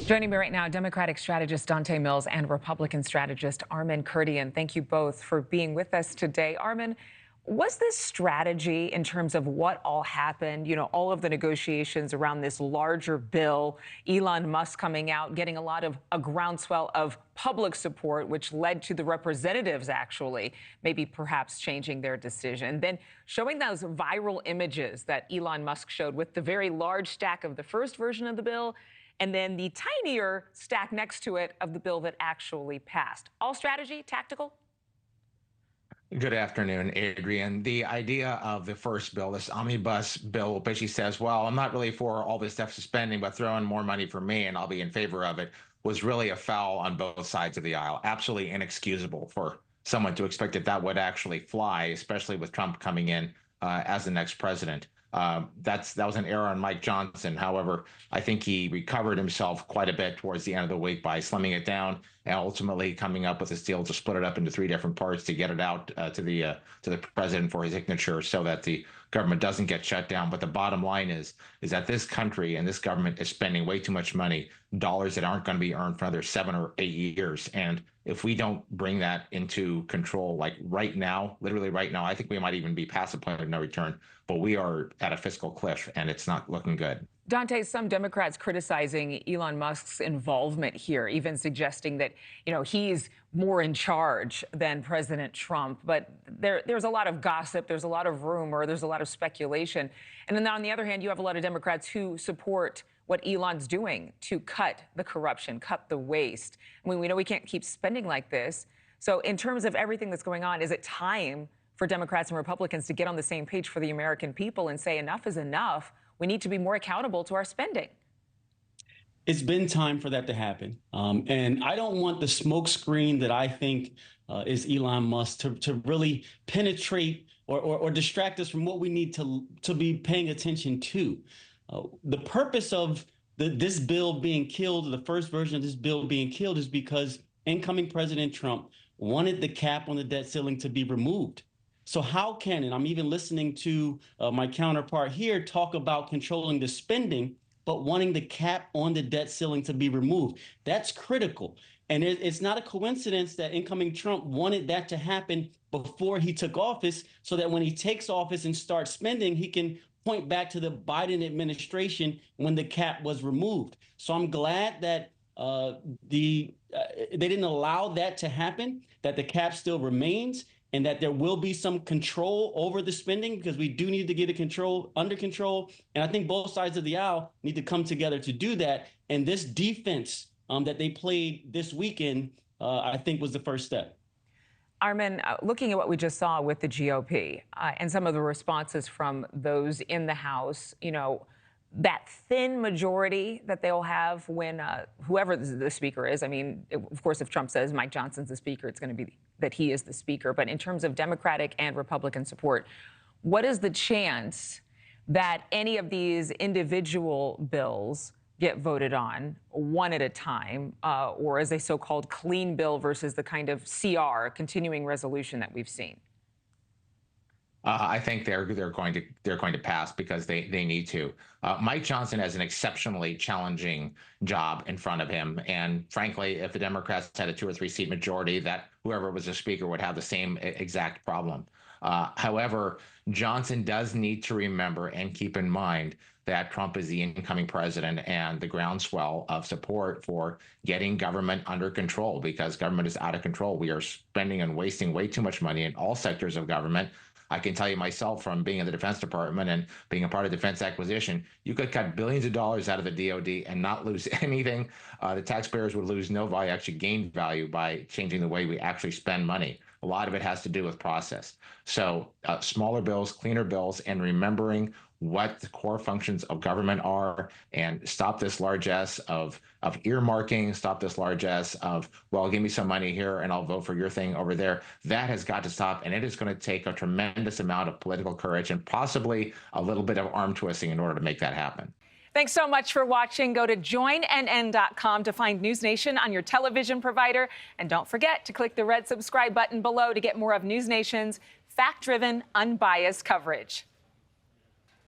Joining me right now, Democratic strategist Donte Mills and Republican strategist Armen Kurdian. Thank you both for being with us today. Armen, was this strategy in terms of what all happened, all of the negotiations around this larger bill, Elon Musk coming out, getting a groundswell of public support, which led to the representatives actually maybe perhaps changing their decision, then showing those viral images that Elon Musk showed with the very large stack of the first version of the bill and then the tinier stack next to it of the bill that actually passed. All strategy, tactical? Good afternoon, Adrienne. The idea of the first bill, this omnibus bill, basically says, well, I'm not really for all this deficit spending, but throw in more money for me and I'll be in favor of it, was really a foul on both sides of the aisle. Absolutely inexcusable for someone to expect that that would actually fly, especially with Trump coming in as the next president. That was an error on Mike Johnson. However, I think he recovered himself quite a bit towards the end of the week by slimming it down and ultimately coming up with this deal to split it up into 3 different parts to get it out to the president for his signature so that the government doesn't get shut down. But the bottom line is that this country and this government is spending way too much money, dollars that aren't going to be earned for another 7 or 8 years. And if we don't bring that into control, like right now, literally right now, I think we might even be past the point of no return. But we are at a fiscal cliff, and it's not looking good. Donte, some Democrats criticizing Elon Musk's involvement here, even suggesting that, he's more in charge than President Trump. But there's a lot of gossip, there's a lot of rumor, there's a lot of speculation. And then on the other hand, you have a lot of Democrats who support what Elon's doing to cut the corruption, cut the waste. I mean, we know we can't keep spending like this. So in terms of everything that's going on, is it time for Democrats and Republicans to get on the same page for the American people and say enough is enough? We need to be more accountable to our spending. It's been time for that to happen. And I don't want the smokescreen that I think is Elon Musk to really penetrate or distract us from what we need to be paying attention to. The purpose of this bill being killed, the first version of this bill being killed, is because incoming President Trump wanted the cap on the debt ceiling to be removed. So how can, and I'm even listening to my counterpart here talk about controlling the spending, but wanting the cap on the debt ceiling to be removed. That's critical. And it's not a coincidence that incoming Trump wanted that to happen before he took office, so that when he takes office and starts spending, he can point back to the Biden administration when the cap was removed. So I'm glad that they didn't allow that to happen, that the cap still remains, and that there will be some control over the spending, because we do need to get it under control. And I think both sides of the aisle need to come together to do that. And this defense that they played this weekend, I think was the first step. Armen, looking at what we just saw with the GOP and some of the responses from those in the House, that thin majority that they'll have when whoever the speaker is. I mean, of course, if Trump says Mike Johnson's the speaker, it's going to be that he is the speaker. But in terms of Democratic and Republican support, what is the chance that any of these individual bills get voted on one at a time, or as a so-called clean bill versus the kind of CR, continuing resolution, that we've seen? I think they're going to pass because they need to. Mike Johnson has an exceptionally challenging job in front of him, and frankly, if the Democrats had a 2 or 3 seat majority, that whoever was the speaker would have the same exact problem. However, Johnson does need to remember and keep in mind that Trump is the incoming president, and the groundswell of support for getting government under control, because government is out of control. We are spending and wasting way too much money in all sectors of government. I can tell you myself, from being in the Defense Department and being a part of defense acquisition, you could cut billions of dollars out of the DoD and not lose anything. The taxpayers would lose no value, actually gain value by changing the way we actually spend money. A lot of it has to do with process. So smaller bills, cleaner bills, and remembering what the core functions of government are, and stop this largesse of earmarking, stop this largesse of, well, give me some money here and I'll vote for your thing over there. That has got to stop, and it is going to take a tremendous amount of political courage and possibly a little bit of arm twisting in order to make that happen. Thanks so much for watching. Go to joinnn.com to find NewsNation on your television provider. And don't forget to click the red subscribe button below to get more of NewsNation's fact-driven, unbiased coverage.